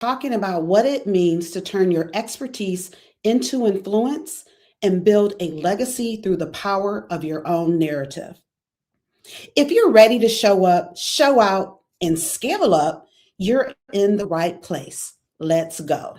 talking about what it means to turn your expertise into influence and build a legacy through the power of your own narrative. If you're ready to show up, show out, and scale up, you're in the right place. Let's go.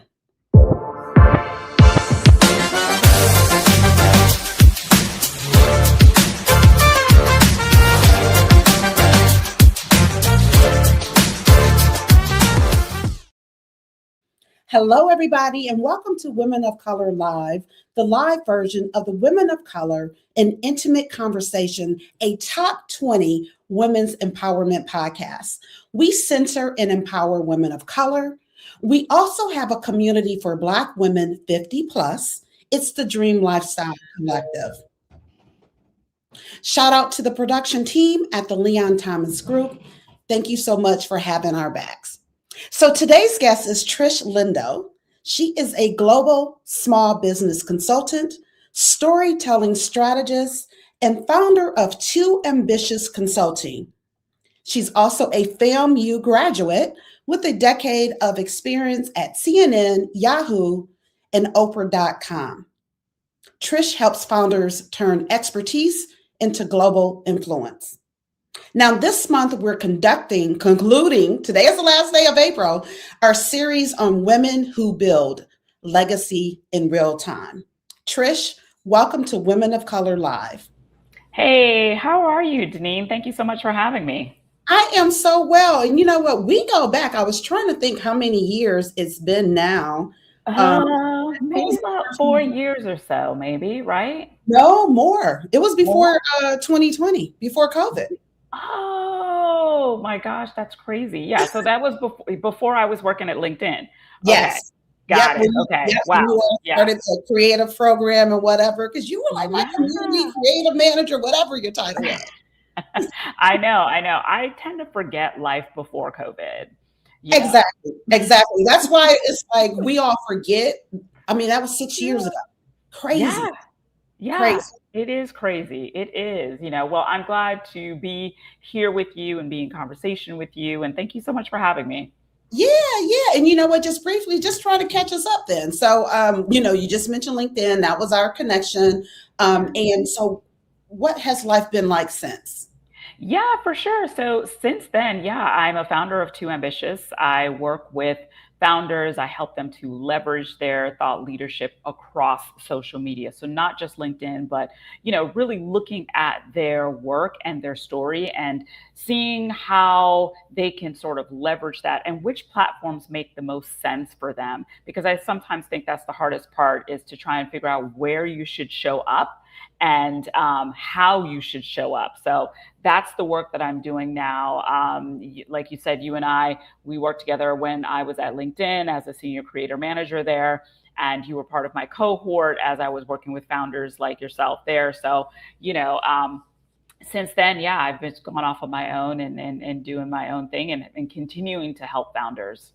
Hello, everybody, and welcome to Women of Color Live, the live version of the Women of Color, an intimate conversation, a top 20 women's empowerment podcast. We center and empower women of color. We also have a community for Black women 50 plus. It's the Dream Lifestyle Collective. Shout out to the production team at the Leon Thomas Group. Thank you so much for having our backs. So today's guest is Trish Lindo. She is a global small business consultant, storytelling strategist, and founder of Too Ambitious Consulting. She's also a FAMU graduate with a decade of experience at CNN, Yahoo, and Oprah.com. Trish helps founders turn expertise into global influence. Now, this month, we're concluding, today is the last day of April, our series on women who build legacy in real time. Trish, welcome to Women of Color Live. Hey, how are you, Deneen? Thank you so much for having me. I am so well. And you know what? We go back. I was trying to think how many years it's been now. Maybe about 4 years or so, maybe, right? No, more. It was before 2020, before COVID. Oh my gosh, that's crazy. Yeah, so that was before I was working at LinkedIn. Yes. Okay. Got it. Okay. Wow. You started the creative program and whatever, because you were like my community creative manager, whatever your title was. I know. I tend to forget life before COVID. Exactly. That's why it's like we all forget. I mean, that was 6 years ago. Crazy. Yeah. Crazy. It is crazy. It is, well, I'm glad to be here with you and be in conversation with you. And thank you so much for having me. Yeah. And you know what, just briefly, just try to catch us up then. So, you just mentioned LinkedIn. That was our connection. And so what has life been like since? Yeah, for sure. So since then, I'm a founder of Too Ambitious. I work with founders. I help them to leverage their thought leadership across social media. So not just LinkedIn, but, really looking at their work and their story and seeing how they can sort of leverage that and which platforms make the most sense for them. Because I sometimes think that's the hardest part, is to try and figure out where you should show up and how you should show up. So that's the work that I'm doing now. Like you said, you and I, we worked together when I was at LinkedIn as a senior creator manager there. And you were part of my cohort as I was working with founders like yourself there. So, since then, I've been going off on my own and doing my own thing and continuing to help founders.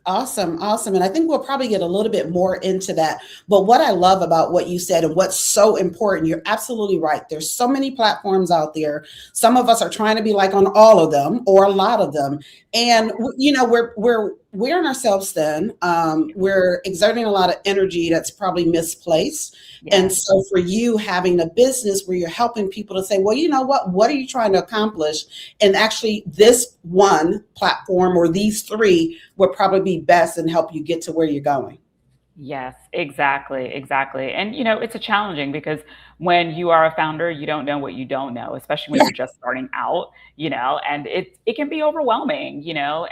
Awesome. And I think we'll probably get a little bit more into that. But what I love about what you said and what's so important, you're absolutely right. There's so many platforms out there. Some of us are trying to be like on all of them or a lot of them. And, we're wearing ourselves thin. We're exerting a lot of energy that's probably misplaced. Yeah. And so for you having a business where you're helping people to say, well, you know what are you trying to accomplish? And actually this one platform or these three would probably be best and help you get to where you're going. Yes, exactly. And, it's a challenging because when you are a founder, you don't know what you don't know, especially when you're just starting out, and it can be overwhelming,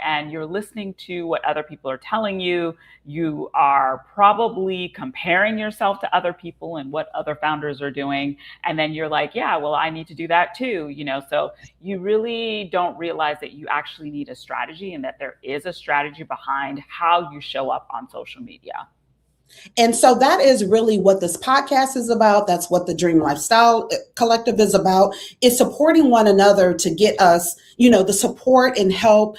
and you're listening to what other people are telling you. You are probably comparing yourself to other people and what other founders are doing. And then you're like, well, I need to do that too, so you really don't realize that you actually need a strategy and that there is a strategy behind how you show up on social media. And so that is really what this podcast is about. That's what the Dream Lifestyle Collective is about, is supporting one another to get us, the support and help,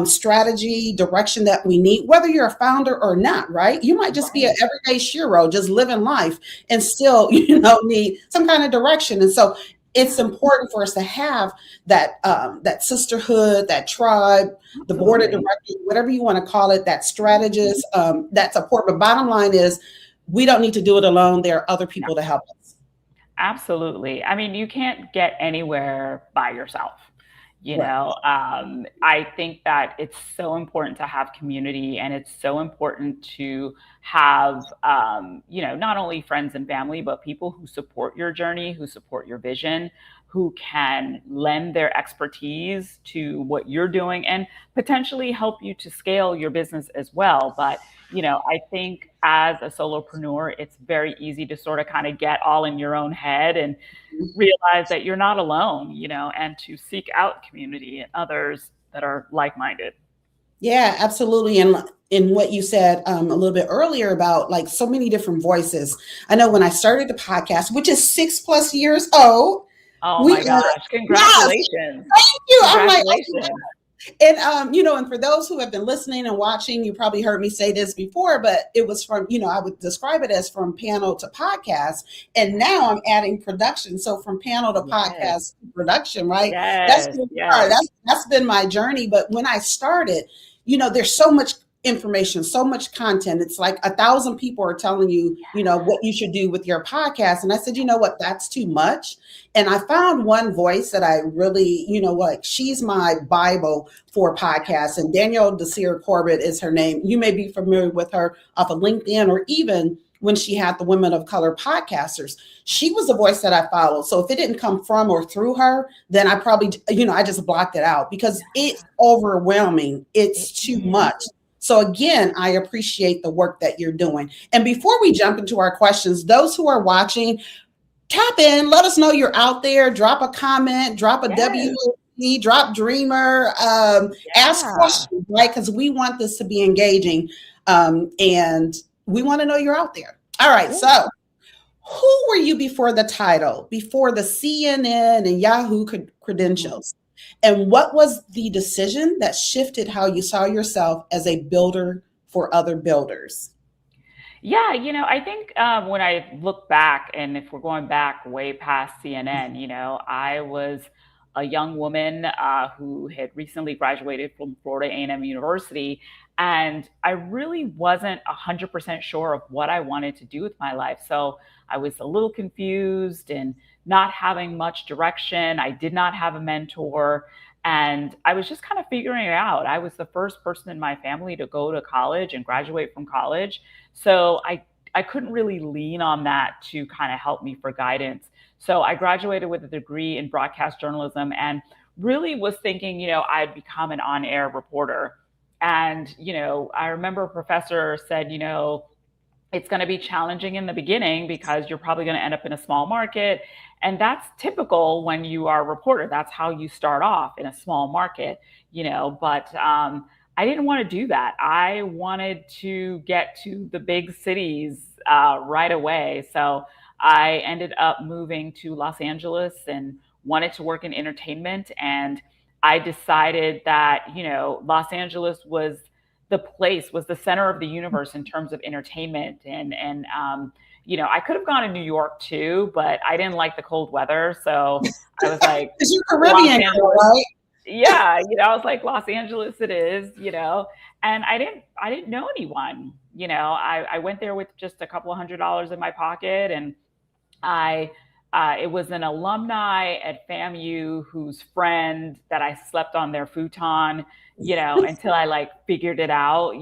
strategy, direction that we need, whether you're a founder or not, right? You might just be an everyday shiro, just living life and still, need some kind of direction. And so it's important for us to have that sisterhood, that tribe, the board of Absolutely. directors, whatever you want to call it, that strategist, that support. But bottom line is, we don't need to do it alone. There are other No. people to help us. Absolutely. I mean, you can't get anywhere by yourself. Right. I think that it's so important to have community, and it's so important to have, not only friends and family, but people who support your journey, who support your vision, who can lend their expertise to what you're doing and potentially help you to scale your business as well. But I think as a solopreneur, it's very easy to sort of kind of get all in your own head and realize that you're not alone, and to seek out community and others that are like-minded. Yeah, absolutely. And in what you said a little bit earlier about like so many different voices. I know when I started the podcast, which is 6+ years old, Oh we my gosh, yes, congratulations. thank you. I'm like, Congratulations. and and for those who have been listening and watching, you probably heard me say this before, but it was from, I would describe it as from panel to podcast. And now I'm adding production. So from panel to Yes, podcast to production, right? That's yes, been hard. yes. That's been my journey. But when I started, there's so much information, so much content. It's like 1,000 people are telling you, what you should do with your podcast. And I said, you know what, that's too much. And I found one voice that I really, like, she's my Bible for podcasts. And Danielle Desir Corbett is her name. You may be familiar with her off of LinkedIn, or even when she had the Women of Color podcasters. She was a voice that I followed. So if it didn't come from or through her, then I probably, I just blocked it out because it's overwhelming. It's It too is. much. So again, I appreciate the work that you're doing. And before we jump into our questions, those who are watching, tap in, let us know you're out there, drop a comment, drop a Yes. WC, drop Dreamer, ask Yeah. questions, right? Because we want this to be engaging, and we want to know you're out there. All right, Yeah. so who were you before the title, before the CNN and Yahoo Mhm. credentials? And what was the decision that shifted how you saw yourself as a builder for other builders? Yeah, I think when I look back, and if we're going back way past CNN, I was a young woman who had recently graduated from Florida A&M University, and I really wasn't 100% sure of what I wanted to do with my life. So I was a little confused and not having much direction. I did not have a mentor. And I was just kind of figuring it out. I was the first person in my family to go to college and graduate from college. So I couldn't really lean on that to kind of help me for guidance. So I graduated with a degree in broadcast journalism and really was thinking, I'd become an on-air reporter. And, I remember a professor said, it's going to be challenging in the beginning because you're probably going to end up in a small market. And that's typical when you are a reporter. That's how you start off, in a small market, but I didn't want to do that. I wanted to get to the big cities right away. So I ended up moving to Los Angeles and wanted to work in entertainment. And I decided that, Los Angeles was the center of the universe in terms of entertainment. And I could have gone to New York too, but I didn't like the cold weather. So I was like, Because you're Los Caribbean girl, Angeles. right? Yeah, I was like, Los Angeles it is. And I didn't know anyone. I went there with just a couple of $100 in my pocket, and I it was an alumni at FAMU whose friend that I slept on their futon, until I like figured it out.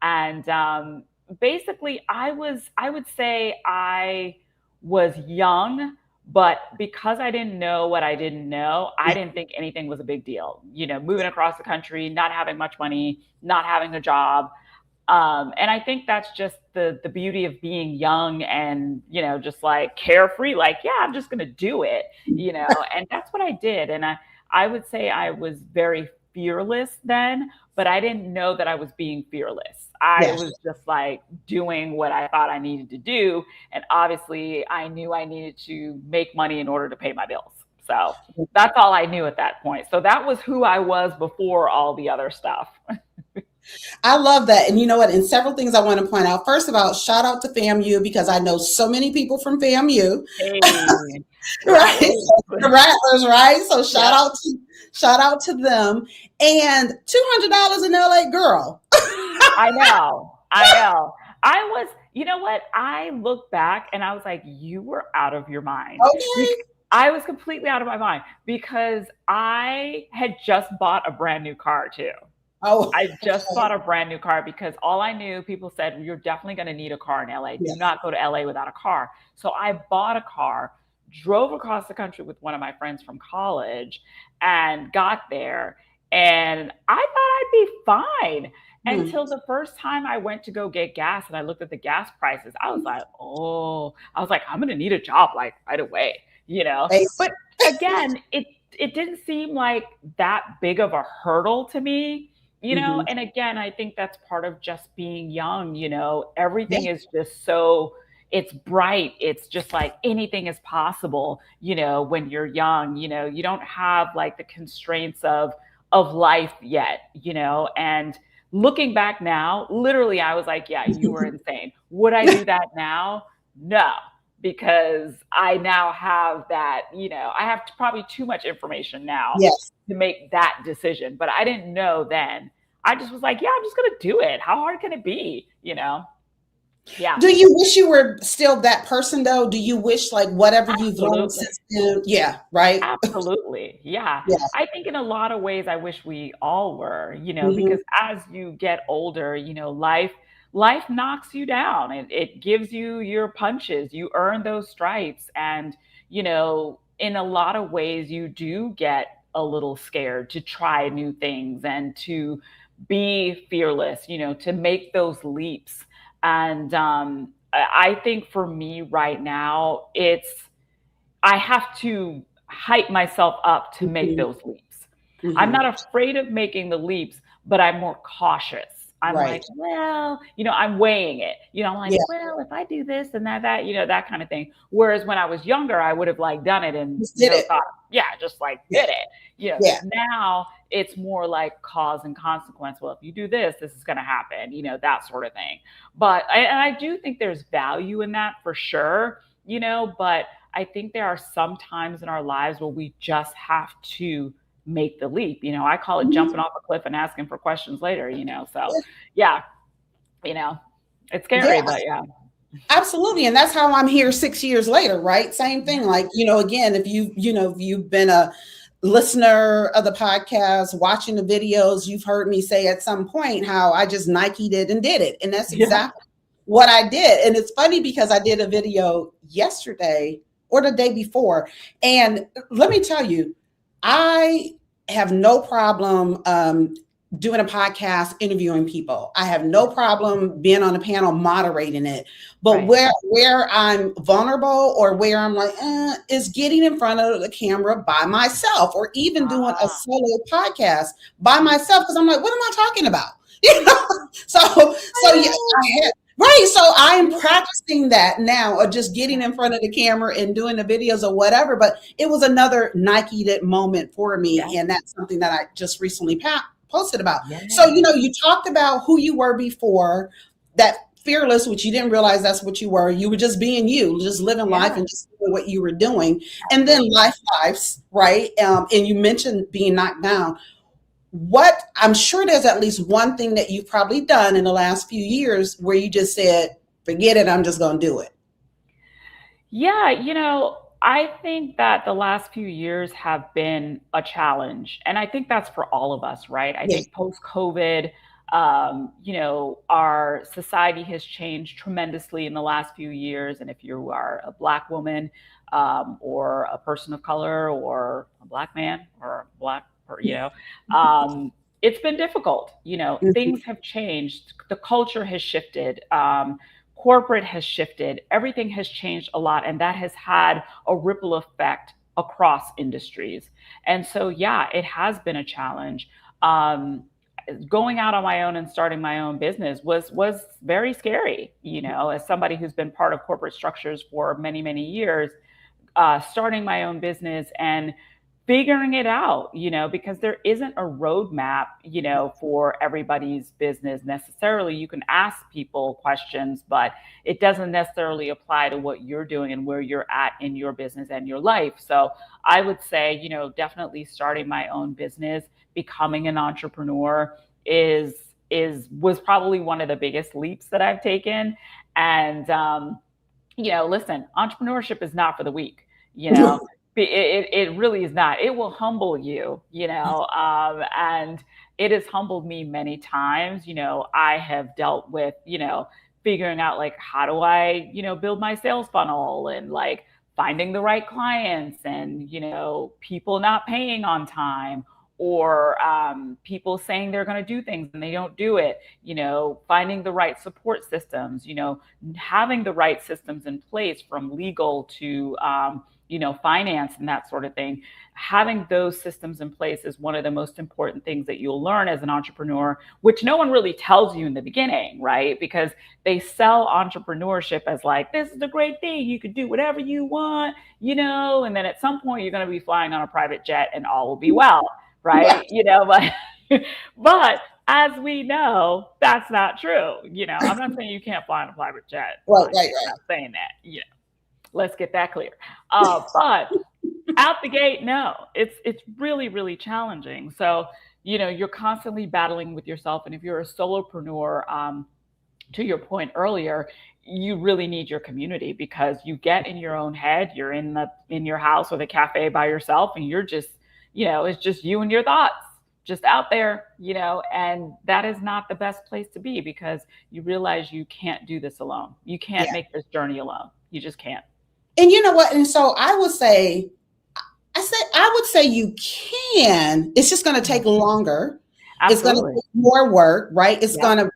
And basically I would say I was young, but because I didn't know what I didn't know, I didn't think anything was a big deal. Moving across the country, not having much money, not having a job, and I think that's just the beauty of being young and just like carefree. Like, yeah, I'm just gonna do it, and that's what I did. And I would say I was very fearless then, but I didn't know that I was being fearless. I Yes. was just like doing what I thought I needed to do, and obviously I knew I needed to make money in order to pay my bills. So that's all I knew at that point. So that was who I was before all the other stuff. I love that. And you know what? And several things I want to point out. First of all, shout out to FAMU because I know so many people from FAMU, Hey, right? Rattlers. The Rattlers, right? So Yep. shout out to them. And $200 in LA, girl. I know. I know. I was, you know what? I look back and I was like, you were out of your mind. Okay. I was completely out of my mind because I had just bought a brand new car too. Oh, I just okay. bought a brand new car because all I knew, people said, well, you're definitely going to need a car in LA. Do Yes. not go to LA without a car. So I bought a car, drove across the country with one of my friends from college, and got there. And I thought I'd be fine Hmm. until the first time I went to go get gas and I looked at the gas prices. I was like, oh, I was like, I'm going to need a job like right away, you know? But again, it didn't seem like that big of a hurdle to me, you know. Mm-hmm. And again, I think that's part of just being young, you know. Everything Yeah. is just so, it's bright, it's just like anything is possible, you know, when you're young, you know. You don't have like the constraints of life yet, you know. And looking back now, literally I was like, yeah, you were insane. Would I do that now? No, because I now have that, you know, I have probably too much information now Yes. to make that decision. But I didn't know then. I just was like, yeah, I'm just going to do it. How hard can it be? You know? Yeah, Do you wish you were still that person though? Do you wish like whatever you've learned absolutely. since then? Yeah, right. Absolutely. Yeah. Yeah. I think in a lot of ways I wish we all were, you know, Hmm. because as you get older, you know, life knocks you down. It gives you your punches. You earn those stripes. And, you know, in a lot of ways you do get a little scared to try new things and to be fearless, you know, to make those leaps. And I think for me right now, I have to hype myself up to make Hmm. those leaps. I'm Hmm. not afraid of making the leaps, but I'm more cautious. I'm Right. like, well, you know, I'm weighing it. You know, I'm like, Yeah. well, if I do this and that, you know, that kind of thing. Whereas when I was younger, I would have like done it and Just did no it. thought, yeah, just like Yeah. did it. You know, Yeah. now it's more like cause and consequence. Well, if you do this, this is going to happen, you know, that sort of thing. But and I do think there's value in that for sure, you know, but I think there are some times in our lives where we just have to make the leap. You know, I call it Mhm. jumping off a cliff and asking for questions later, you know. So, yeah, you know, it's Yeah. scary, but yeah. Absolutely. And that's how I'm here 6 years later, right? Same thing. Yeah. Like, again, if you've been a listener of the podcast, watching the videos, you've heard me say at some point how I just Nike'd it and did it. And that's Yeah. exactly what I did. And it's funny because I did a video yesterday or the day before. And let me tell you, I have no problem doing a podcast, interviewing people. I have no problem being on a panel, moderating it. But Right. where I'm vulnerable or where I'm like, is getting in front of the camera by myself, or even doing a Ah. solo podcast by Mhm. myself because I'm like, what am I talking about? You know, so yeah, I right. So I'm know. practicing that now, or just Yeah. getting in front of the camera and doing the videos or whatever. But it was another Nike moment for me, Yeah. and that's something that I just recently posted about. So, Yeah. you talked about who you were before, that fearless, which you didn't realize that's what you were. You were just being you, just living life Yeah. and just doing what you were doing. And then Absolutely. lives, right? And you mentioned being knocked down. What I'm sure there's at least one thing that you've probably done in the last few years where you just said, forget it, I'm just going to do it. Yeah, you know, I think that the last few years have been a challenge. And I think that's for all of us, right? I Yes. think post COVID, you know, our society has changed tremendously in the last few years. And if you are a Black woman, or a person of color, or a Black man, or a Black, or, you know, it's been difficult. You know, Mhm. things have changed, the culture has shifted. Corporate has shifted, everything has changed a lot, and that has had a ripple effect across industries. And so, yeah, it has been a challenge. Um, Going out on my own and starting my own business was very scary. You know, as somebody who's been part of corporate structures for many years, starting my own business and figuring it out, because there isn't a roadmap, for everybody's business necessarily. You can ask people questions, but it doesn't necessarily apply to what you're doing and where you're at in your business and your life. So I would say, definitely starting my own business, becoming an entrepreneur was probably one of the biggest leaps that I've taken. And listen, entrepreneurship is not for the weak. It really is not. It will humble you, and it has humbled me many times. I have dealt with, figuring out like, how do I, build my sales funnel, and like finding the right clients, and, people not paying on time, or people saying they're going to do things and they don't do it, finding the right support systems, having the right systems in place, from legal to, finance and that sort of thing. Having those systems in place is one of the most important things that you'll learn as an entrepreneur, which no one really tells you in the beginning, right? Because they sell entrepreneurship as like, this is a great thing. You can do whatever you want, and then at some point you're going to be flying on a private jet and all will be well, right? But as we know, that's not true. I'm not saying you can't fly on a private jet. Right. I'm not saying that, let's get that clear. But out the gate, no, it's really, really challenging. So, you're constantly battling with yourself. And if you're a solopreneur, to your point earlier, you really need your community, because you get in your own head. You're in your house or the cafe by yourself, and you're just, it's just you and your thoughts just out there, and that is not the best place to be, because you realize you can't do this alone. You can't make this journey alone. You just can't. And you know what? And so I would say you can. It's just going to take longer. Absolutely. It's going to take more work, right? It's going to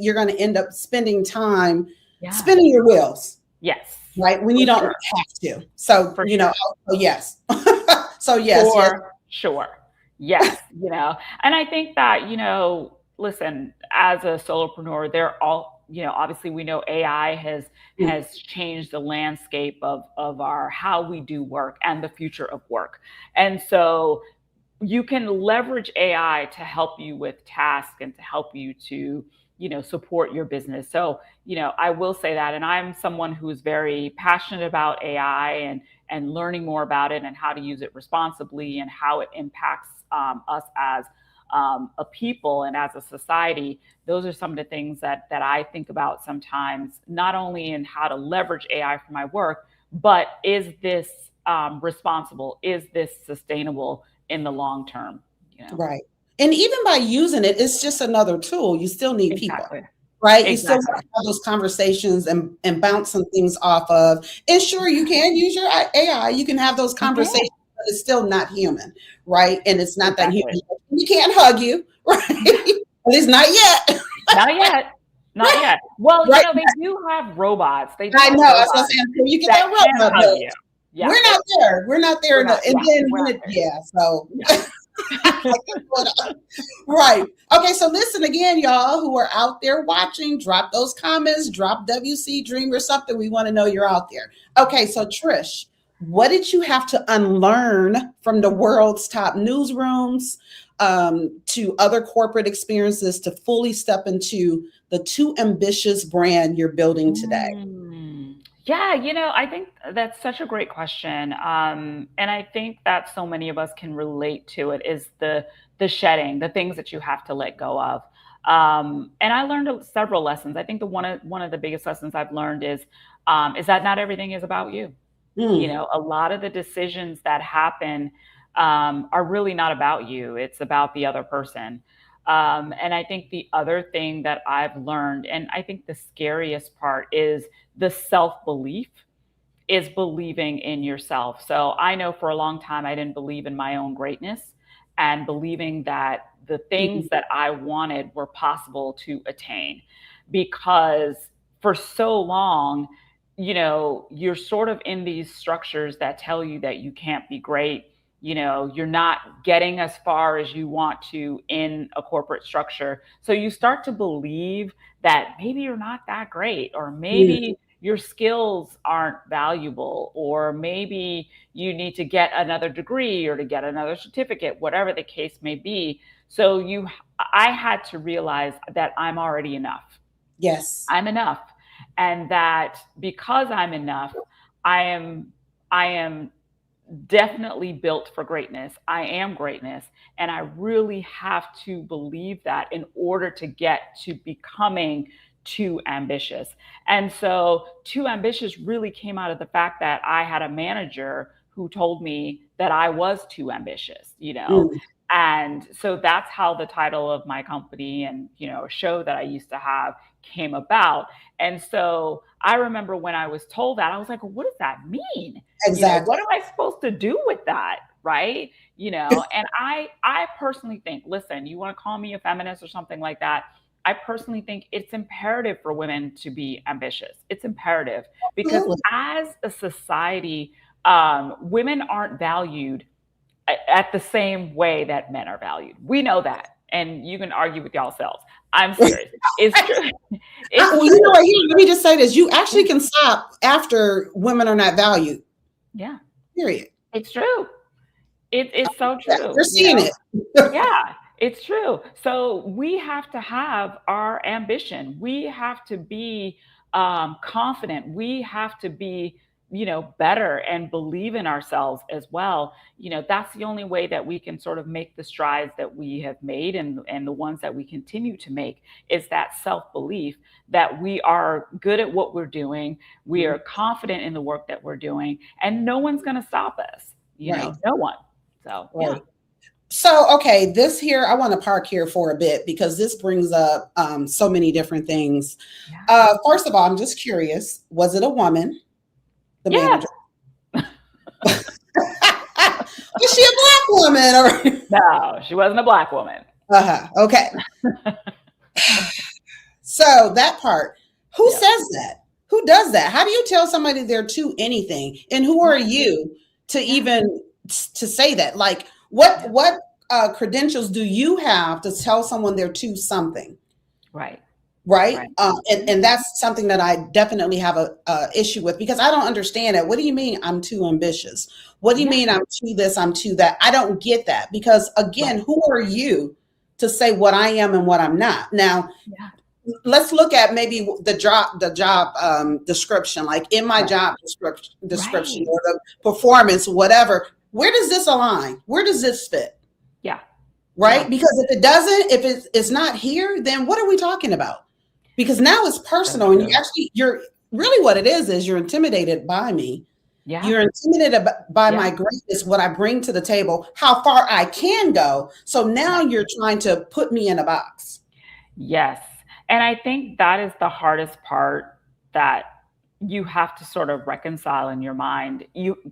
you're going to end up spending time spinning your wheels. Yes. Right. When you don't have to. So, yes. So, yes. For sure. Yes. And I think that, listen, as a solopreneur, they're all, obviously we know AI has changed the landscape of our, how we do work and the future of work. And so you can leverage AI to help you with tasks and to help you to, support your business. So, I will say that, and I'm someone who's very passionate about AI and learning more about it and how to use it responsibly and how it impacts us as a people and as a society. Those are some of the things that I think about sometimes, not only in how to leverage AI for my work, but is this responsible? Is this sustainable in the long term? Right. And even by using it, it's just another tool. You still need people, right? You still have those conversations and bounce some things off of. And sure, you can use your AI. You can have those conversations, but it's still not human, right? And it's not that human. You can't hug you, right? At least not yet. Not yet. Not yet. Well, they do have robots. I know. I was going to say, until you get that robot. Yeah. We're not there. We're not there. So. Right. Okay. So listen again, y'all who are out there watching, drop those comments, drop WC Dream or something. We want to know you're out there. Okay. So Trish, what did you have to unlearn from the world's top newsrooms to other corporate experiences to fully step into the Too Ambitious brand you're building today? Yeah, I think that's such a great question. And I think that so many of us can relate to it, is the shedding, the things that you have to let go of. And I learned several lessons. I think one of the biggest lessons I've learned is that not everything is about you. A lot of the decisions that happen are really not about you. It's about the other person. And I think the other thing that I've learned, and I think the scariest part, is the self-belief, is believing in yourself. So I know for a long time, I didn't believe in my own greatness, and believing that the things that I wanted were possible to attain, because for so long, you're sort of in these structures that tell you that you can't be great. You're not getting as far as you want to in a corporate structure. So you start to believe that maybe you're not that great, or maybe, your skills aren't valuable, or maybe you need to get another degree or to get another certificate, whatever the case may be. So I had to realize that I'm already enough. Yes. I'm enough. And that because I'm enough, I am definitely built for greatness. I am greatness. And I really have to believe that in order to get to becoming too ambitious. And so, too ambitious really came out of the fact that I had a manager who told me that I was too ambitious, you know. Mm, And so that's how the title of my company and, a show that I used to have came about. And so I remember when I was told that, I was like, what does that mean? exactly. What am I supposed to do with that? Right. And I personally think, listen, you want to call me a feminist or something like that. I personally think it's imperative for women to be ambitious. It's imperative because Absolutely. as a society, women aren't valued at the same way that men are valued. We know that. And you can argue with yourselves. I'm serious. It's true. It's Well, true. what, here, let me just say this. You actually can stop after women are not valued, Yeah, period. it's true. It's so Yeah, true, we're seeing it. Yeah, it's true. So we have to have our ambition. We have to be confident. We have to be, better and believe in ourselves as well. That's the only way that we can sort of make the strides that we have made, and the ones that we continue to make, is that self belief that we are good at what we're doing. We are confident in the work that we're doing, and no one's going to stop us. Right. No one. So, yeah. Right. So, okay, this here, I want to park here for a bit because this brings up so many different things. Yeah. First of all, I'm just curious, was it a woman, the Yes. manager? Was she a black woman? Or No, she wasn't a black woman. okay. So that part, who Yeah. says that? Who does that? How do you tell somebody they're to anything? And who are you to Yeah. even to say that? Like, Yeah. what credentials do you have to tell someone they're to something? Right. Right. Right. And that's something that I definitely have a issue with because I don't understand it. What do you mean I'm too ambitious? What do you Yeah. mean I'm to this, I'm to that? I don't get that because again, Right. who are you to say what I am and what I'm not? Now, Yeah. let's look at maybe the job description, like in my Right. job description Right. or the performance, whatever. Where does this align? Where does this fit? Yeah. Yeah. Right? Because if it doesn't, if it's not here, then what are we talking about? Because now it's So personal and true. you're really what it is you're intimidated by me. Yeah. You're intimidated by Yeah. my greatness, what I bring to the table, how far I can go. So now Right. you're trying to put me in a box. Yes. And I think that is the hardest part that you have to sort of reconcile in your mind.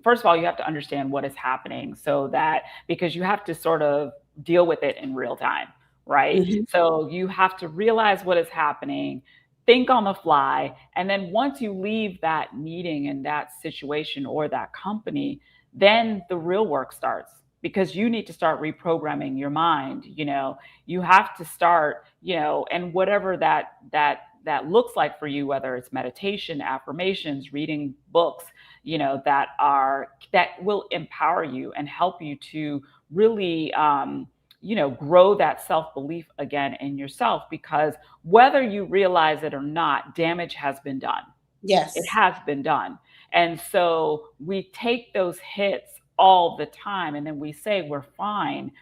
First of all, you have to understand what is happening, so that, because you have to sort of deal with it in real time, right? Mhm. So you have to realize what is happening, think on the fly, and then once you leave that meeting and that situation or that company, then the real work starts, because you need to start reprogramming your mind. You have to start, and whatever that looks like for you, whether it's meditation, affirmations, reading books, that will empower you and help you to really grow that self-belief again in yourself, because whether you realize it or not, damage has been done. It Yes. has been done. And so we take those hits all the time and then we say we're fine.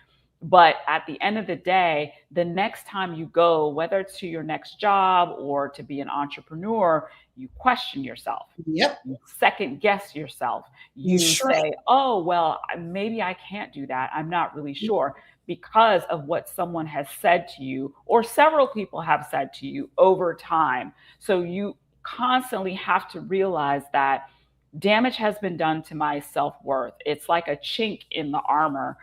But at the end of the day, the next time you go, whether it's to your next job or to be an entrepreneur, you question yourself. Yep. You second guess yourself. You You shrink. say, oh, well, maybe I can't do that. I'm not really sure, because of what someone has said to you or several people have said to you over time. So you constantly have to realize that damage has been done to my self-worth. It's like a chink in the armor,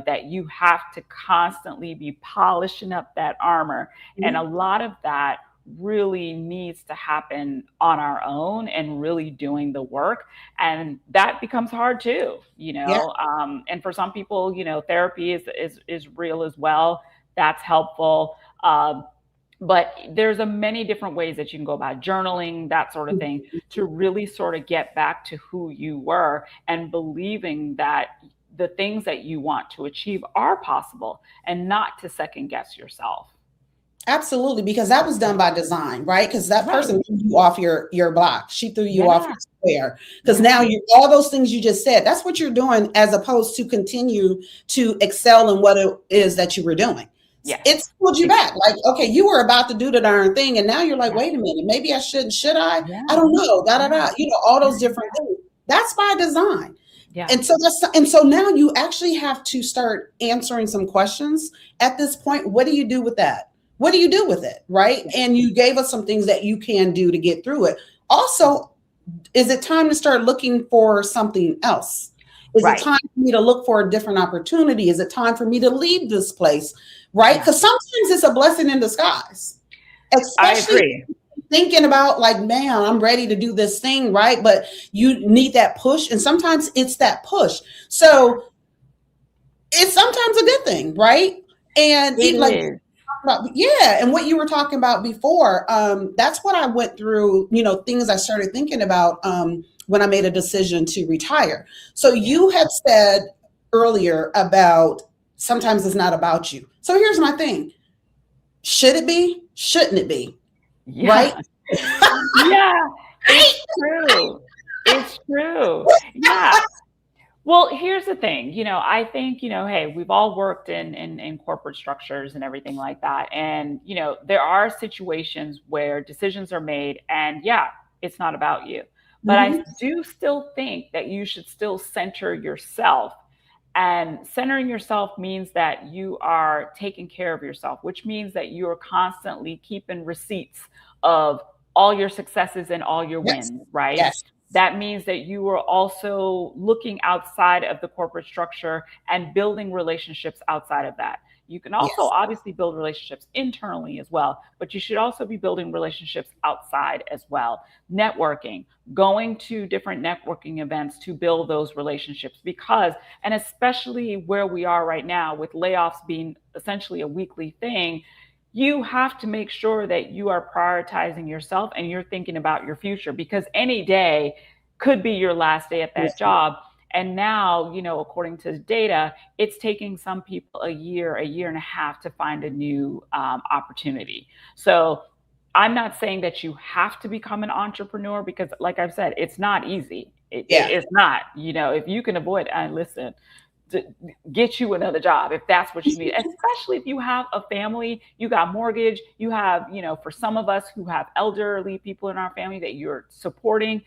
that you have to constantly be polishing up that armor. And a Mhm. lot of that really needs to happen on our own and really doing the work. And that becomes hard too, Yeah. and for some people, therapy is real as well. That's helpful. But there's a many different ways that you can go about journaling, that sort of thing, to really sort of get back to who you were and believing that the things that you want to achieve are possible and not to second guess yourself. Absolutely, because that was done by design, right? Because that Right. person threw you off your block. She threw you off Yeah. your square. Because Yeah. now you all those things you just said, that's what you're doing, as opposed to continue to excel in what it is that you were doing. Yes. It's pulled you back. Like, okay, you were about to do the darn thing, and now you're like, Yeah. wait a minute, maybe I shouldn't. Should I? I Yeah. don't know. Da da Yeah. da. All Yeah. those different things. That's by design. Yeah. And so now you actually have to start answering some questions at this point. What do you do with that? What do you do with it? Right. Yeah. And you gave us some things that you can do to get through it. Also, is it time to start looking for something else? Is it Right. time for me to look for a different opportunity? Is it time for me to leave this place? Right. Yeah. Because sometimes it's a blessing in disguise, I especially agree. thinking about like, man, I'm ready to do this thing, right? But you need that push. And sometimes it's that push. So it's sometimes a good thing, right? And It even like, is. yeah, and what you were talking about before, that's what I went through, things I started thinking about when I made a decision to retire. So Yeah. you had said earlier about sometimes it's not about you. So here's my thing. Should it be? Shouldn't it be? Right? Yeah. Yeah. It's true. It's true. Yeah. Well, here's the thing, I think, hey, we've all worked in corporate structures and everything like that. And, there are situations where decisions are made and yeah, it's not about you. But I Mhm. do still think that you should still center yourself. And centering yourself means that you are taking care of yourself, which means that you are constantly keeping receipts of all your successes and all your Yes. wins, right? Yes. That means that you are also looking outside of the corporate structure and building relationships outside of that. You can also Yes. obviously build relationships internally as well, but you should also be building relationships outside as well. Networking, going to different networking events to build those relationships because, and especially where we are right now with layoffs being essentially a weekly thing, you have to make sure that you are prioritizing yourself and you're thinking about your future because any day could be your last day at that Yes. job. And now, according to data, it's taking some people a year and a half to find a new opportunity. So I'm not saying that you have to become an entrepreneur because, like I've said, it's not easy. Yeah. It's not, if you can avoid, and listen, to get you another job if that's what you need, especially if you have a family, you got mortgage, you have, for some of us who have elderly people in our family that you're supporting,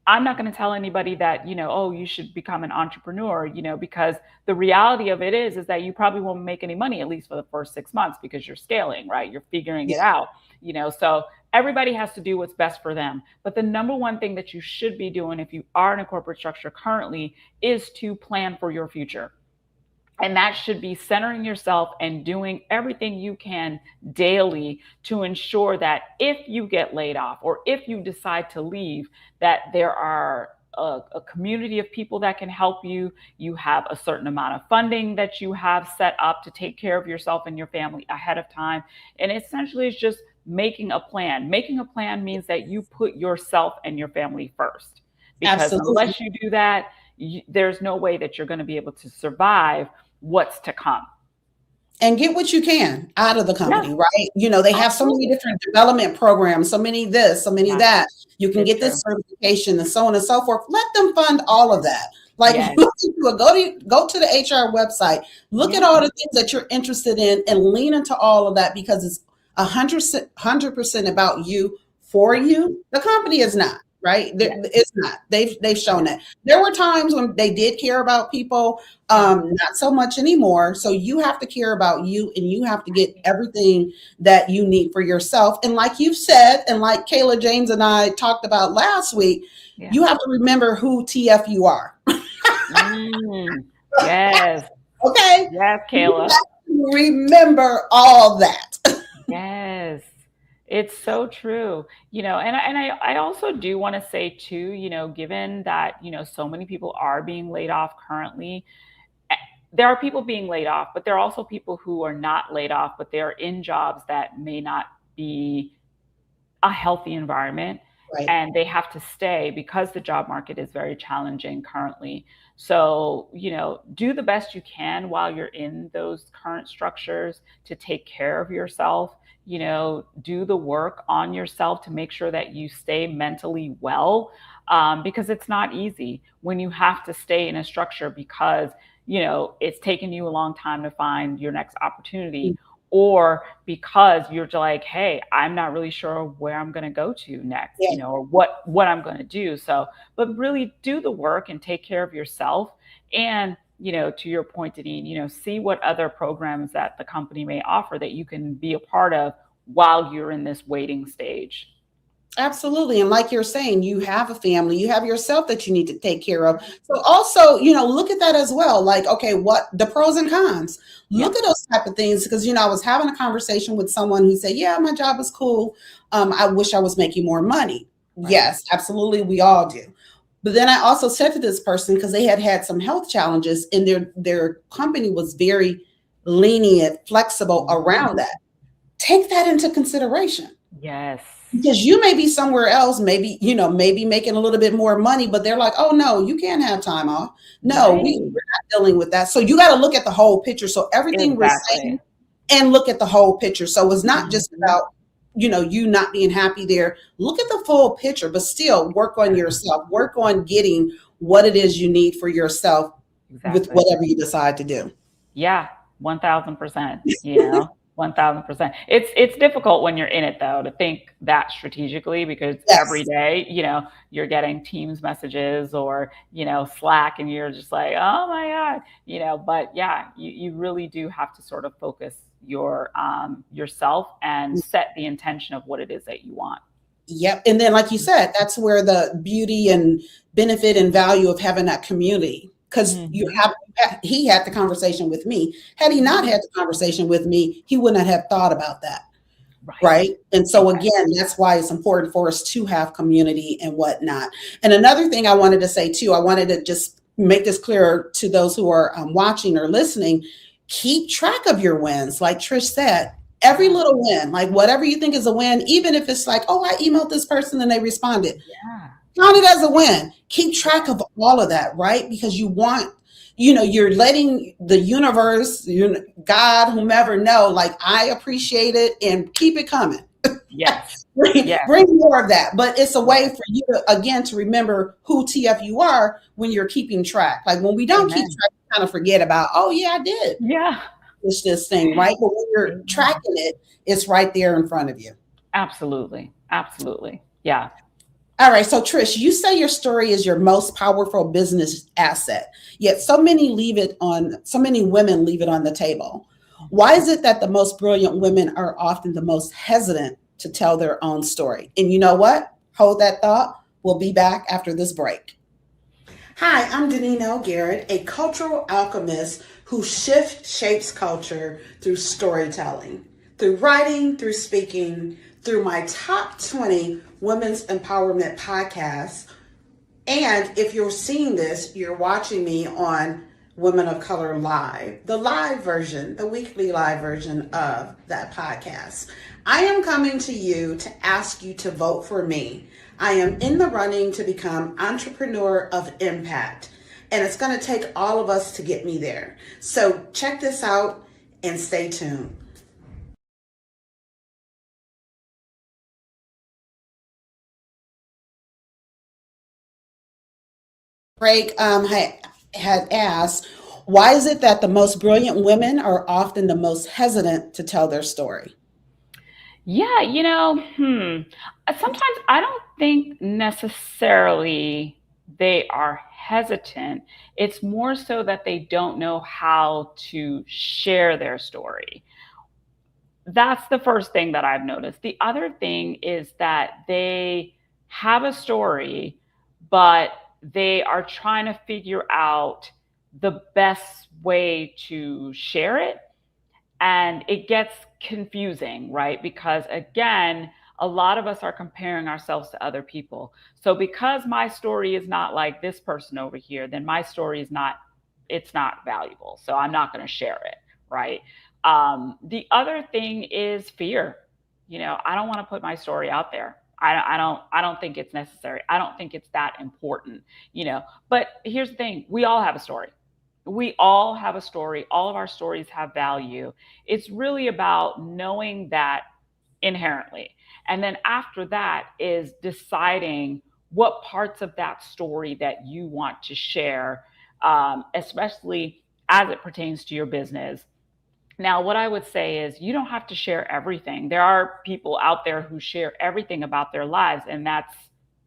I'm not going to tell anybody that, oh, you should become an entrepreneur, because the reality of it is that you probably won't make any money, at least for the first 6 months, because you're scaling, right? You're figuring it Yeah. out, so everybody has to do what's best for them. But the number one thing that you should be doing if you are in a corporate structure currently is to plan for your future. And that should be centering yourself and doing everything you can daily to ensure that if you get laid off or if you decide to leave, that there are a community of people that can help you. You have a certain amount of funding that you have set up to take care of yourself and your family ahead of time. And essentially, it's just making a plan. Making a plan means that you put yourself and your family first. Because Absolutely. unless you do that, there's no way that you're going to be able to survive what's to come. And get what you can out of the Yeah, company, right? They have so many absolutely. different development programs, so many this, so many Yeah, that. You can it's get true. this certification and so on and so forth. Let them fund all of that. Like Yes. go to the HR website, look at Yeah. all the things that you're interested in, and lean into all of that because it's 100% about you for you. The company is not. Right? Yes. It's not. They've shown Yeah. that. There were times when they did care about people, Yeah. not so much anymore. So you have to care about you and you have to get everything that you need for yourself. And like you said, and like Kayla James and I talked about last week, Yeah. you have to remember who TF you are. Yes. Okay? Yes, You Kayla. have to remember all that. Yes. It's so true. And I also do want to say too, given that, so many people are being laid off currently, there are people being laid off, but there are also people who are not laid off, but they're in jobs that may not be a healthy environment, Right. and they have to stay because the job market is very challenging currently. So, do the best you can while you're in those current structures to take care of yourself. Do the work on yourself to make sure that you stay mentally well, because it's not easy when you have to stay in a structure because it's taken you a long time to find your next opportunity, or because you're like, hey, I'm not really sure where I'm going to go to next, Yeah. or what I'm going to do. So, but really do the work and take care of yourself. And, to your point, Deneen, see what other programs that the company may offer that you can be a part of while you're in this waiting stage. Absolutely. And like you're saying, you have a family, you have yourself that you need to take care of. So also, look at that as well. Like, okay, what the pros and cons? Yeah. Look at those type of things because I was having a conversation with someone who said, "Yeah, my job is cool. I wish I was making more money." Right. Yes, absolutely, we all do. But then I also said to this person because they had had some health challenges and their company was very lenient, flexible around that. Take that into consideration Yes. because you may be somewhere else, maybe making a little bit more money, but they're like, oh no, you can't have time off. No, we're Right. not dealing with that. So you got to look at the whole picture. So everything we're saying Exactly. and look at the whole picture. So it's not just Mhm. about, you not being happy there. Look at the full picture, but still work on yourself, work on getting what it is you need for yourself with Exactly. whatever you decide to do. Yeah, 1000%, 1000%. It's difficult when you're in it though to think that strategically because every Yes. day, you're getting Teams messages or, Slack and you're just like, "Oh my God," but yeah, you really do have to sort of focus yourself and set the intention of what it is that you want. Yep. And then, like you said, that's where the beauty and benefit and value of having that community. Because Mhm. he had the conversation with me. Had he not Mhm. had the conversation with me, he wouldn't have thought about that. Right. Right. And so, Exactly. again, that's why it's important for us to have community and whatnot. And another thing I wanted to say, too, I wanted to just make this clear to those who are watching or listening, keep track of your wins. Like Trish said, every Yeah. little win, like whatever you think is a win, even if it's like, oh, I emailed this person and they responded, Yeah. count it as a win. Keep track Yeah. of all of that, right? Because you're letting the universe, God, whomever know, like, I appreciate it and keep it coming. Yes. bring, Yes. bring more of that. But it's a way Yes. for you to, again, to remember who TF you are when you're keeping track. Like when we don't keep Amen. track, we kind of forget about, oh, yeah, I did Yeah. this thing, right? But when you're Amen. tracking it, it's right there in front of you. Absolutely. Absolutely. Yeah. All right. So, Trish, you say your story is your most powerful business asset, yet so many women leave it on the table. Why is it that the most brilliant women are often the most hesitant to tell their own story? And you know what? Hold that thought. We'll be back after this break. Hi, I'm Danino Garrett, a cultural alchemist who shapes culture through storytelling, through writing, through speaking, through my top 20 women's empowerment podcasts. And if you're seeing this, you're watching me on Women of Color Live, the live version, the weekly live version of that podcast. I am coming to you to ask you to vote for me. I am in the running to become Entrepreneur of Impact, and it's going to take all of us to get me there. So check this out and stay tuned. Craig had asked, why is it that the most brilliant women are often the most hesitant to tell their story? Yeah, sometimes I don't think necessarily they are hesitant. It's more so that they don't know how to share their story. That's the first thing that I've noticed. The other thing is that they have a story, but they are trying to figure out the best way to share it, and it gets confusing, right? Because again, a lot of us are comparing ourselves to other people. So because my story is not like this person over here, then my story is not it's not valuable. So I'm not going to share it. Right. The other thing is fear. I don't want to put my story out there. I don't think it's necessary. I don't think it's that important, but here's the thing. We all have a story. We all have a story. All of our stories have value. It's really about knowing that inherently. And then after that is deciding what parts of that story that you want to share, especially as it pertains to your business. Now, what I would say is you don't have to share everything. There are people out there who share everything about their lives, and that's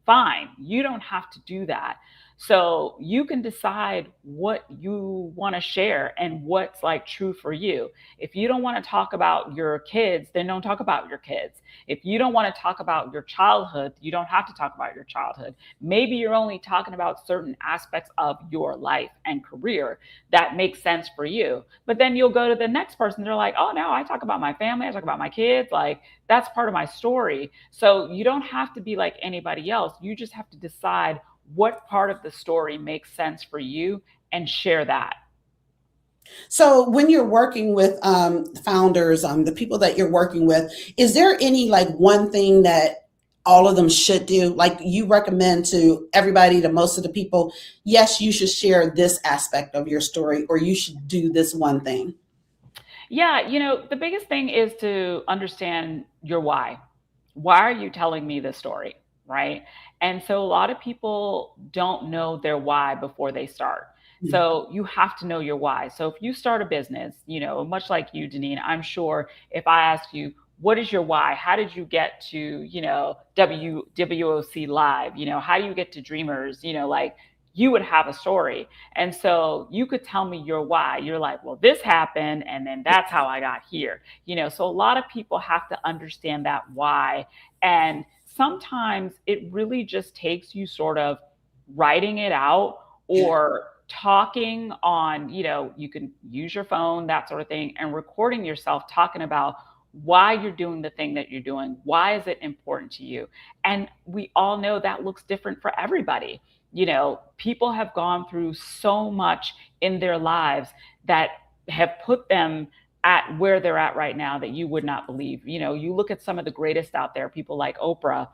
fine. You don't have to do that. So you can decide what you want to share and what's like true for you. If you don't want to talk about your kids, then don't talk about your kids. If you don't want to talk about your childhood, you don't have to talk about your childhood. Maybe you're only talking about certain aspects of your life and career that makes sense for you. But then you'll go to the next person, they're like, oh no, I talk about my family, I talk about my kids, like that's part of my story. So you don't have to be like anybody else. You just have to decide what part of the story makes sense for you and share that. So when you're working with founders, the people that you're working with, is there any like one thing that all of them should do? Like you recommend to everybody, to most of the people, yes, you should share this aspect of your story, or you should do this one thing. Yeah, the biggest thing is to understand your why. Why are you telling me this story? Right. And so a lot of people don't know their why before they start. So you have to know your why. So if you start a business, much like you, Deneen, I'm sure if I ask you, what is your why? How did you get to, WOC Live? How do you get to Dreamers? Like you would have a story. And so you could tell me your why. You're like, well, this happened, and then that's how I got here. So a lot of people have to understand that why. And sometimes it really just takes you sort of writing it out or talking on, you can use your phone, that sort of thing, and recording yourself talking about why you're doing the thing that you're doing. Why is it important to you? And we all know that looks different for everybody. People have gone through so much in their lives that have put them at where they're at right now that you would not believe. You look at some of the greatest out there, people like Oprah,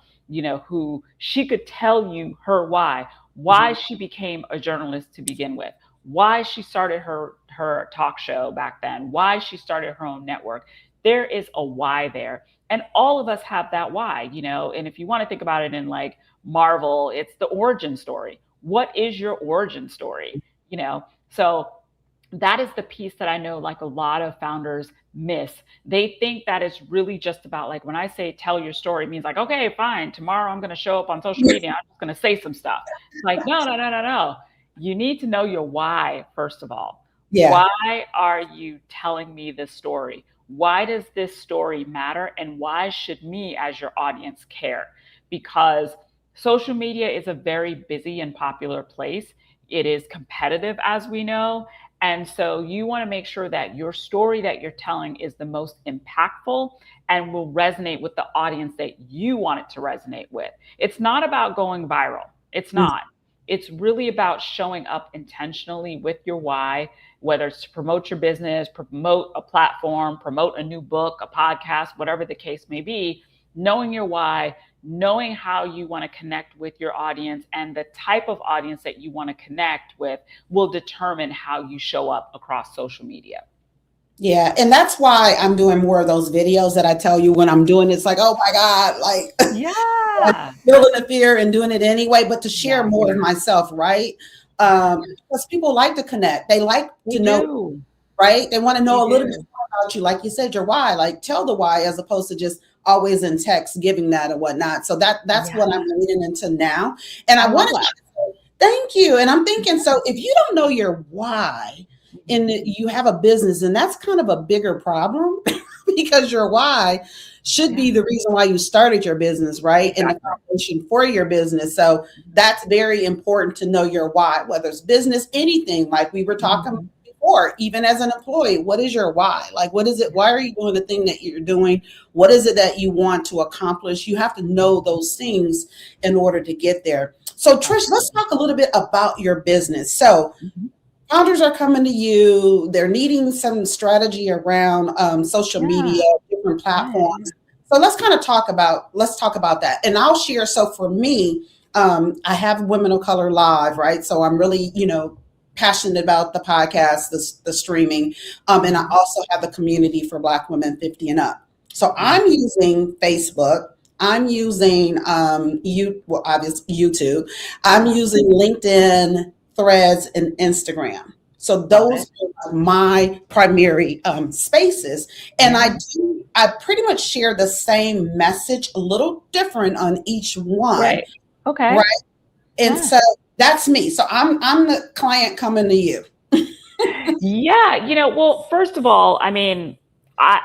who she could tell you her why she became a journalist to begin with, why she started her talk show back then, why she started her own network. There is a why there. And all of us have that why, and if you want to think about it in like Marvel, it's the origin story. What is your origin story? So that is the piece that I know like a lot of founders miss. They think that it's really just about like when I say tell your story, it means like, okay, fine, tomorrow I'm going to show up on social media. I'm just going to say some stuff. It's like, no, no, no, no, no. You need to know your why, first of all. Yeah. Why are you telling me this story? Why does this story matter? And why should me as your audience care? Because social media is a very busy and popular place. It is competitive, as we know. And so you want to make sure that your story that you're telling is the most impactful and will resonate with the audience that you want it to resonate with. It's not about going viral. It's not. It's really about showing up intentionally with your why, whether it's to promote your business, promote a platform, promote a new book, a podcast, whatever the case may be. Knowing your why, knowing how you want to connect with your audience and the type of audience that you want to connect with will determine how you show up across social media. Yeah. And that's why I'm doing more of those videos that I tell you when I'm doing it's like, oh my God, like Yeah. feeling the fear and doing it anyway, but to share Yeah. more of myself, right? Because people like to connect. They like They to know, do. right? They want to They know a little bit do. more about you. Like you said, your why, like tell the why as opposed to just always in text giving that or whatnot. So that's Yeah. what I'm leaning into now. And I I love wanted that. to thank you. And I'm thinking, so if you don't know your why and you have a business, and that's kind of a bigger problem because your why should Yeah. be the reason why you started your business, right? And the Exactly. foundation for your business. So that's very important to know your why, whether it's business, anything like we were talking Mhm. before, even as an employee, what is your why? Like, what is it? Why are you doing the thing that you're doing? What is it that you want to accomplish? You have to know those things in order to get there. So, Trish, let's Absolutely. talk a little bit about your business. So, Mhm. founders are coming to you. They're needing some strategy around social media, Yeah. different Yeah. platforms. So let's talk about that. And I'll share. So for me, I have Women of Color Live, right? So I'm really, passionate about the podcast, the streaming, and I Mhm. also have a community for Black women 50 and up. So Mhm. I'm using Facebook. I'm using obviously YouTube. I'm Yeah. using LinkedIn, Threads, and Instagram. So Love it. those are my primary spaces, and Yeah. I pretty much share the same message, a little different on each one, Right. Okay. right? And Yeah. so that's me. So I'm the client coming to you. Yeah. Well, first of all, I mean, I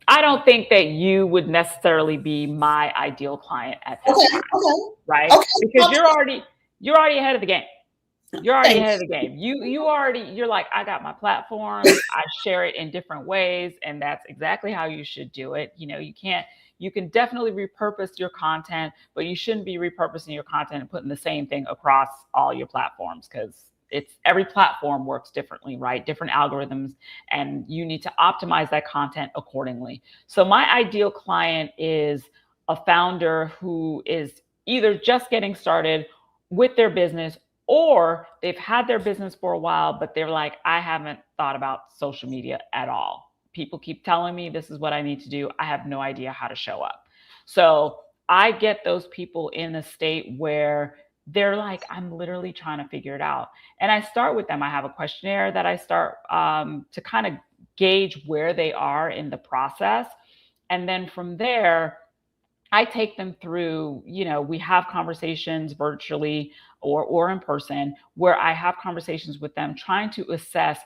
I don't think that you would necessarily be my ideal client at this Okay, time, okay, right? okay, Because okay. you're already ahead of the game. You're already Thank ahead of the game. You're like, I got my platforms, I share it in different ways, and that's exactly how you should do it. You can definitely repurpose your content, but you shouldn't be repurposing your content and putting the same thing across all your platforms because it's every platform works differently, right? Different algorithms, and you need to optimize that content accordingly. So my ideal client is a founder who is either just getting started with their business, or they've had their business for a while, but they're like, I haven't thought about social media at all. People keep telling me this is what I need to do. I have no idea how to show up. So I get those people in a state where they're like, I'm literally trying to figure it out. And I start with them. I have a questionnaire that I start to kind of gauge where they are in the process. And then from there, I take them through, we have conversations virtually or in person where I have conversations with them trying to assess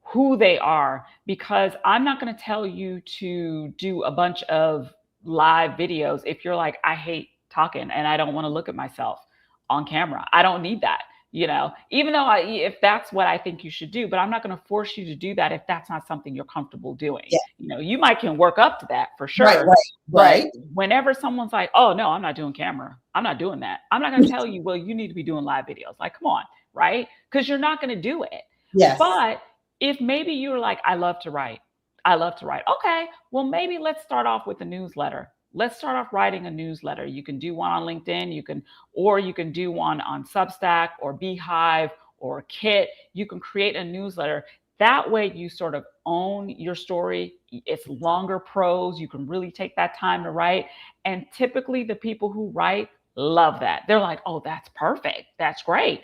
who they are, because I'm not going to tell you to do a bunch of live videos if you're like, I hate talking and I don't want to look at myself on camera. I don't need that. Even though if that's what I think you should do, but I'm not going to force you to do that if that's not something you're comfortable doing. Yeah, You might can work up to that for right, sure, right, but right. whenever someone's like, oh no, I'm not doing camera, I'm not doing that, I'm not going to tell you, well, you need to be doing live videos. Like, come on, right? Because you're not going to do it. Yes. But if maybe you're like, I love to write, I love to write. Okay, well, maybe let's start off with a newsletter. Let's start off writing a newsletter. You can do one on LinkedIn, or you can do one on Substack or Beehive or Kit. You can create a newsletter. That way you sort of own your story. It's longer prose. You can really take that time to write. And typically the people who write love that. They're like, oh, that's perfect. That's great.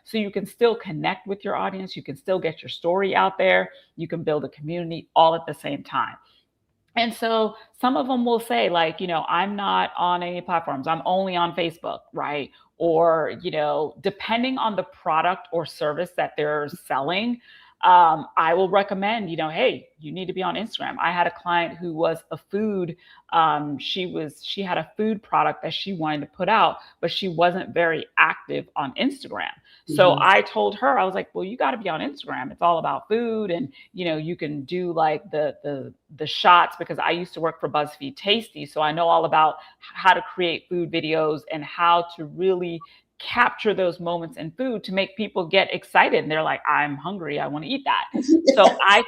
So you can still connect with your audience. You can still get your story out there. You can build a community all at the same time. And so some of them will say, like, I'm not on any platforms. I'm only on Facebook, right? Or, depending on the product or service that they're selling, I will recommend, hey, you need to be on Instagram. I had a client who was a food, she had a food product that she wanted to put out, but she wasn't very active on Instagram. So Mhm. I told her, I was like, well, you got to be on Instagram. It's all about food, and you can do like the shots, because I used to work for BuzzFeed Tasty, so I know all about how to create food videos and how to really capture those moments in food to make people get excited, and they're like, I'm hungry, I want to eat that. So I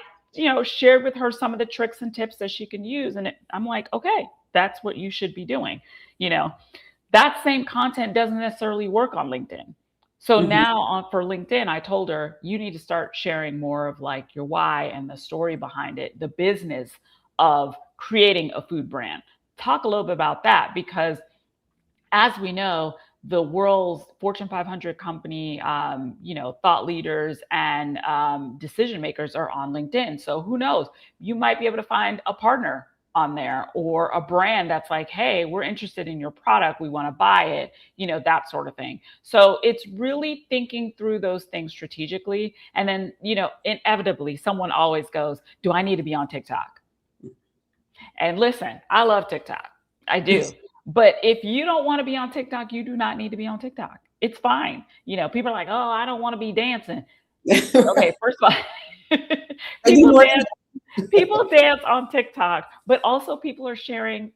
shared with her some of the tricks and tips that she can use, and I'm like, okay, that's what you should be doing. you know that same content doesn't necessarily work on LinkedIn. So Mhm. now for LinkedIn, I told her, you need to start sharing more of like your why and the story behind it, the business of creating a food brand. Talk a little bit about that, because as we know, the world's Fortune 500 company, thought leaders and decision makers are on LinkedIn. So who knows? You might be able to find a partner on there, or a brand that's like, hey, we're interested in your product, we want to buy it, that sort of thing. So it's really thinking through those things strategically. And then, inevitably, someone always goes, do I need to be on TikTok? And listen, I love TikTok. I do. But if you don't want to be on TikTok, you do not need to be on TikTok. It's fine. People are like, oh, I don't want to be dancing. Okay, first of all, I do people more. dance people dance on TikTok, but also people are sharing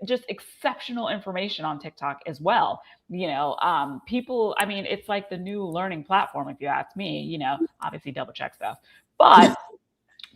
just exceptional information on TikTok as well. People, I mean, it's like the new learning platform, if you ask me, obviously double check stuff. But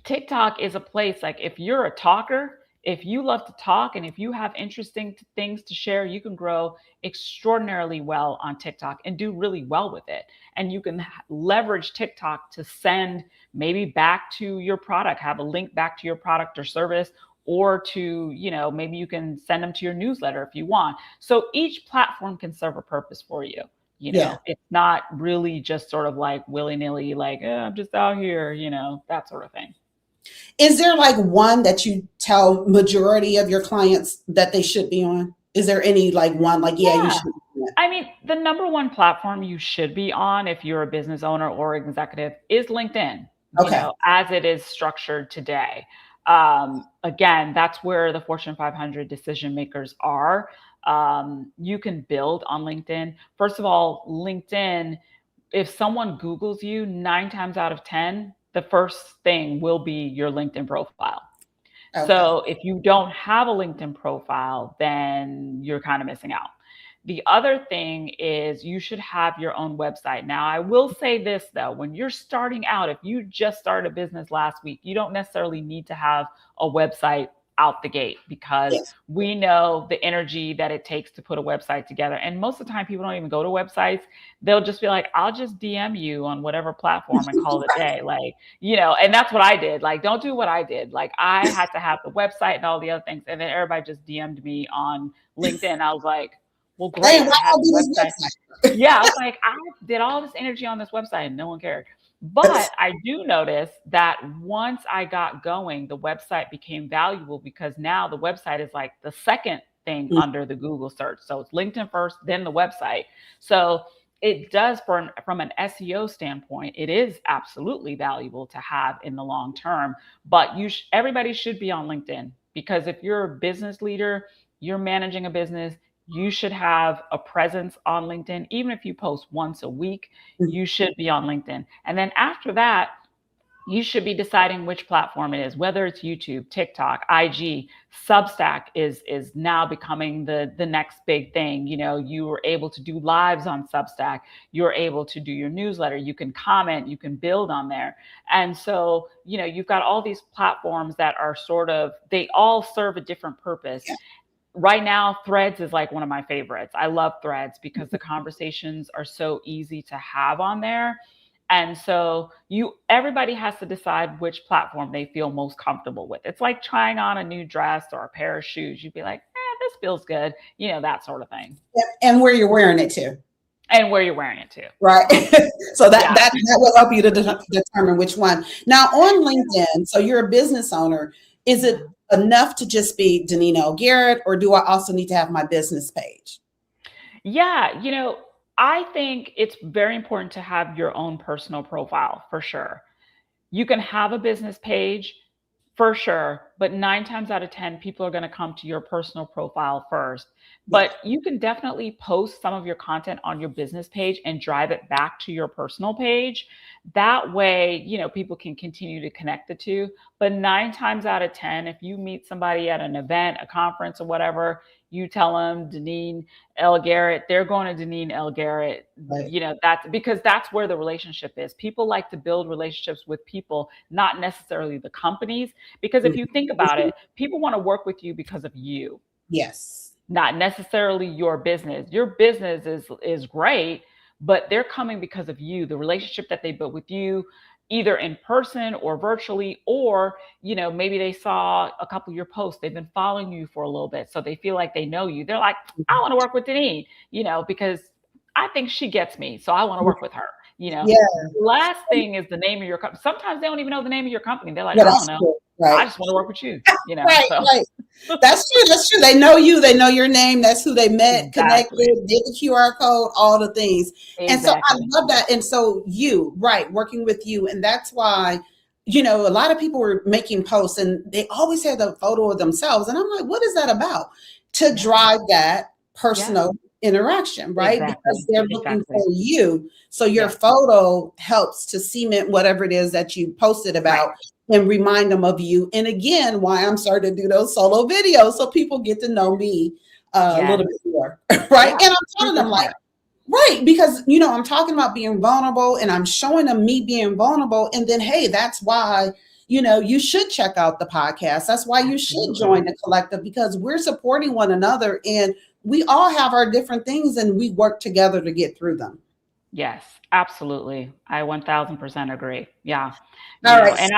TikTok is a place, like, if you're a talker, if you love to talk, and if you have interesting things to share, you can grow extraordinarily well on TikTok and do really well with it. And you can leverage TikTok to send maybe back to your product, have a link back to your product or service, or to, maybe you can send them to your newsletter if you want. So each platform can serve a purpose for you. Yeah. It's not really just sort of like willy-nilly, like, I'm just out here, that sort of thing. Is there like one that you tell majority of your clients that they should be on? Is there any like one, like, yeah, you should be on that? I mean, the number one platform you should be on if you're a business owner or executive is LinkedIn, Okay. as it is structured today. Again, that's where the Fortune 500 decision makers are. You can build on LinkedIn. First of all, LinkedIn, if someone Googles you, 9 times out of 10, the first thing will be your LinkedIn profile. Okay. So if you don't have a LinkedIn profile, then you're kind of missing out. The other thing is you should have your own website. Now, I will say this though, when you're starting out, if you just started a business last week, you don't necessarily need to have a website out the gate, because Yes. we know the energy that it takes to put a website together. And most of the time people don't even go to websites. They'll just be like, I'll just DM you on whatever platform and call it a day. Like, and that's what I did. Like, don't do what I did. Like, I had to have the website and all the other things. And then everybody just DM'd me on LinkedIn. I was like, well, Hey, great. why I have not do the this website. website? Yeah, I was like, I did all this energy on this website and no one cared. But I do notice that once I got going, the website became valuable, because now the website is like the second thing under the Google search. So it's LinkedIn first, then the website. So it does, from an SEO standpoint, it is absolutely valuable to have in the long term. But everybody should be on LinkedIn, because if you're a business leader, you're managing a business, you should have a presence on LinkedIn. Even if you post once a week, you should be on LinkedIn. And then after that, you should be deciding which platform it is, whether it's YouTube, TikTok, IG. Substack is now becoming the next big thing. You were able to do lives on Substack. You're able to do your newsletter. You can comment, you can build on there. And so, you've got all these platforms that are they all serve a different purpose. Yeah. Right now, Threads is like one of my favorites. I love Threads because the conversations are so easy to have on there. And so everybody has to decide which platform they feel most comfortable with. It's like trying on a new dress or a pair of shoes. You'd be like, this feels good, that sort of thing. And where you're wearing it to. And where you're wearing it to. Right. So that will help you to determine which one. Now on LinkedIn, so you're a business owner, is it enough to just be Deneen L. Garrett, or do I also need to have my business page? Yeah, I think it's very important to have your own personal profile, for sure. You can have a business page, for sure, but 9 times out of 10, people are going to come to your personal profile first. But you can definitely post some of your content on your business page and drive it back to your personal page. That way, people can continue to connect the two. But 9 times out of 10, if you meet somebody at an event, a conference, or whatever, you tell them Deneen L. Garrett, they're going to Deneen L. Garrett. Right. That's because that's where the relationship is. People like to build relationships with people, not necessarily the companies. Because if you think about it, people want to work with you because of you. Yes. Not necessarily your business. Your business is great, but they're coming because of you, the relationship that they built with you, either in person or virtually, or, maybe they saw a couple of your posts. They've been following you for a little bit, so they feel like they know you. They're like, I want to work with Deneen, because I think she gets me, so I want to work with her. Yeah. Last thing is the name of your company. Sometimes they don't even know the name of your company. They're like, Yeah, I don't know. true. Right. I just want to work with you. Right. So. Right. That's true. That's true. They know you. They know your name. That's who they met, Exactly. connected, did the QR code, all the things. Exactly. And so I love that. And so working with you. And that's why, a lot of people were making posts and they always had a photo of themselves. And I'm like, what is that about? To drive that personal interaction, right? Exactly. Because they're looking for you. So your photo helps to cement whatever it is that you posted about. and remind them of you. And again, why I'm starting to do those solo videos so people get to know me a Yes. little bit more, right? Yeah. And I'm telling Super them like, smart. right, because I'm talking about being vulnerable and I'm showing them me being vulnerable. And then, hey, that's why, you should check out the podcast. That's why you should Absolutely. join the collective because we're supporting one another and we all have our different things and we work together to get through them. Yes, absolutely. I 1000% agree. Yeah. All right. And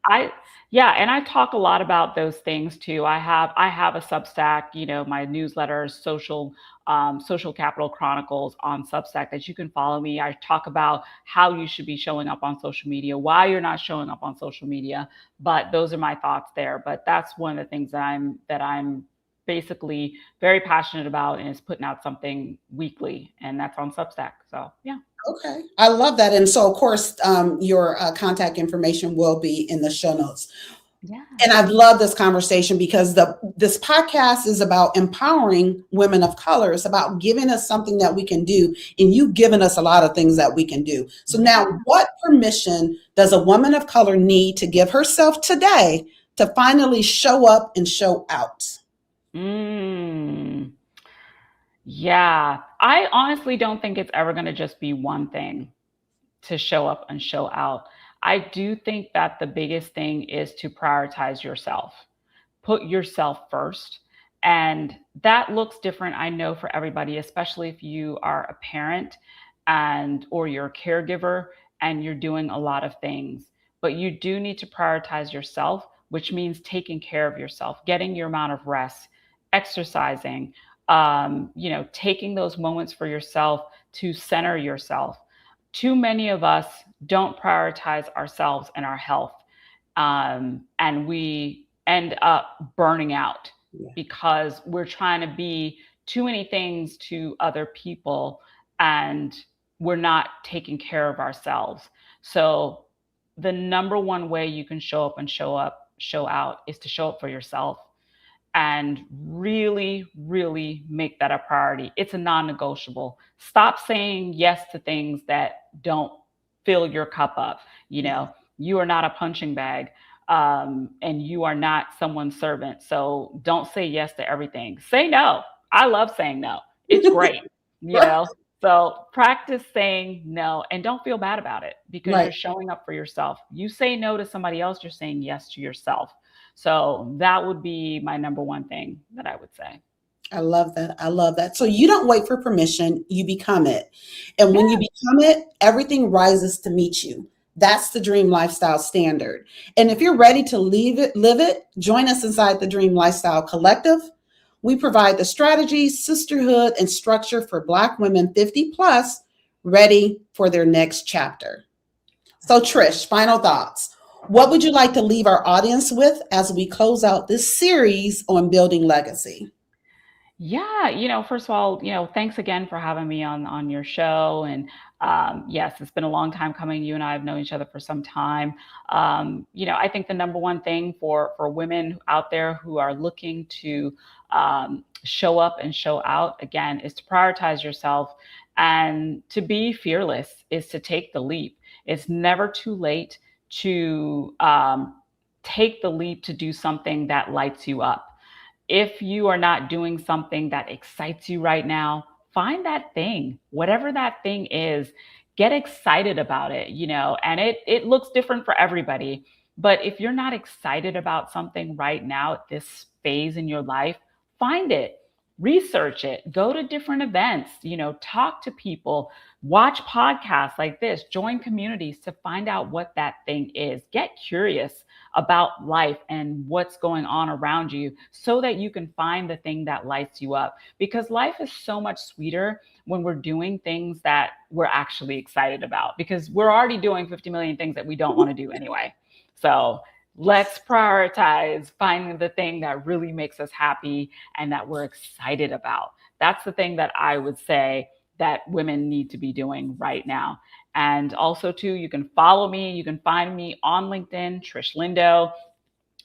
I, yeah, and I talk a lot about those things too. I have a Substack, my newsletter, Social Capital Chronicles on Substack that you can follow me. I talk about how you should be showing up on social media, why you're not showing up on social media, but those are my thoughts there. But that's one of the things that I'm basically very passionate about, and is putting out something weekly, and that's on Substack. So yeah. Okay. I love that. And so, of course, your contact information will be in the show notes. Yeah. And I've loved this conversation because this podcast is about empowering women of color. It's about giving us something that we can do, and you've given us a lot of things that we can do. So now, Yeah. what permission does a woman of color need to give herself today to finally show up and show out? Mm. Yeah. I honestly don't think it's ever going to just be one thing to show up and show out. I do think that the biggest thing is to prioritize yourself. Put yourself first. And that looks different, I know, for everybody, especially if you are a parent and or you're a caregiver and you're doing a lot of things. But you do need to prioritize yourself, which means taking care of yourself, getting your amount of rest, exercising, taking those moments for yourself to center yourself. Too many of us don't prioritize ourselves and our health, and we end up burning out Yeah. because we're trying to be too many things to other people, and we're not taking care of ourselves. So the number one way you can show out is to show up for yourself and really, really make that a priority. It's a non negotiable. Stop saying yes to things that don't fill your cup up. Yeah. You are not a punching bag, and you are not someone's servant. So don't say yes to everything. Say no. I love saying no. It's great, you Right. know? So practice saying no and don't feel bad about it because Right. you're showing up for yourself. You say no to somebody else, you're saying yes to yourself. So that would be my number one thing that I would say. I love that. I love that. So you don't wait for permission, you become it. And when you Yeah. become it, everything rises to meet you. That's the Dream Lifestyle Standard. And if you're ready to live it, join us inside the Dream Lifestyle Collective. We provide the strategies, sisterhood, and structure for Black women 50 plus ready for their next chapter. So, Trish, final thoughts. What would you like to leave our audience with as we close out this series on building legacy? Yeah, first of all, thanks again for having me on your show. And yes, it's been a long time coming. You and I have known each other for some time. I think the number one thing for women out there who are looking to show up and show out again is to prioritize yourself and to be fearless. Is to take the leap. It's never too late to take the leap to do something that lights you up. If you are not doing something that excites you right now, find that thing, whatever that thing is, get excited about it, and it looks different for everybody. But if you're not excited about something right now at this phase in your life, find it, research it, go to different events, talk to people, watch podcasts like this, join communities to find out what that thing is. Get curious about life and what's going on around you so that you can find the thing that lights you up. Because life is so much sweeter when we're doing things that we're actually excited about, because we're already doing 50 million things that we don't want to do anyway. So let's prioritize finding the thing that really makes us happy and that we're excited about. That's the thing that I would say that women need to be doing right now. And also, too, you can follow me. You can find me on LinkedIn, Trish Lindo.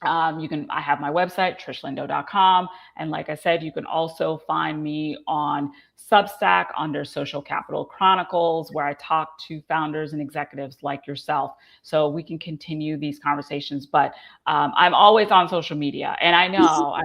I have my website, trishlindo.com. And like I said, you can also find me on Substack under Social Capital Chronicles, where I talk to founders and executives like yourself. So we can continue these conversations. But I'm always on social media. And I know.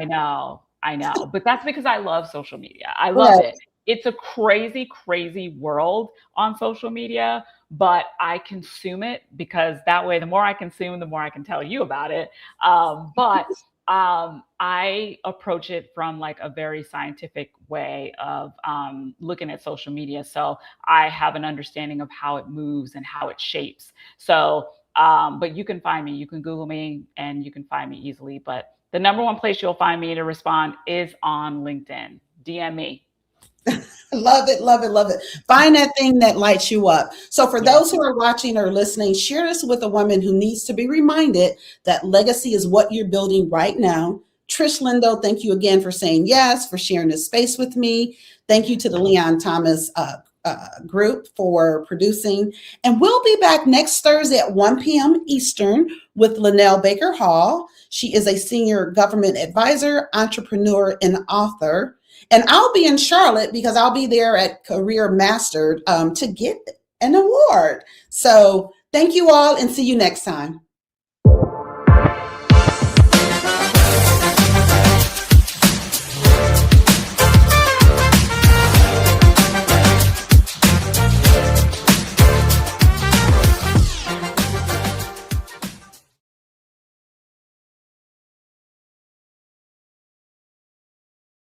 But that's because I love social media. I love Right. it. It's a crazy, crazy world on social media, but I consume it because that way, the more I consume, the more I can tell you about it. But I approach it from like a very scientific way of looking at social media. So I have an understanding of how it moves and how it shapes. So, but you can find me, you can Google me and you can find me easily. But the number one place you'll find me to respond is on LinkedIn. DM me. Love it, love it, love it. Find that thing that lights you up. So, for Yes. those who are watching or listening, share this with a woman who needs to be reminded that legacy is what you're building right now. Trish Lindo, thank you again for saying yes, for sharing this space with me. Thank you to the Leon Thomas group for producing. And we'll be back next Thursday at 1 p.m. Eastern with Linnell Baker Hall. She is a senior government advisor, entrepreneur, and author. And I'll be in Charlotte because I'll be there at Career Mastered to get an award. So thank you all and see you next time.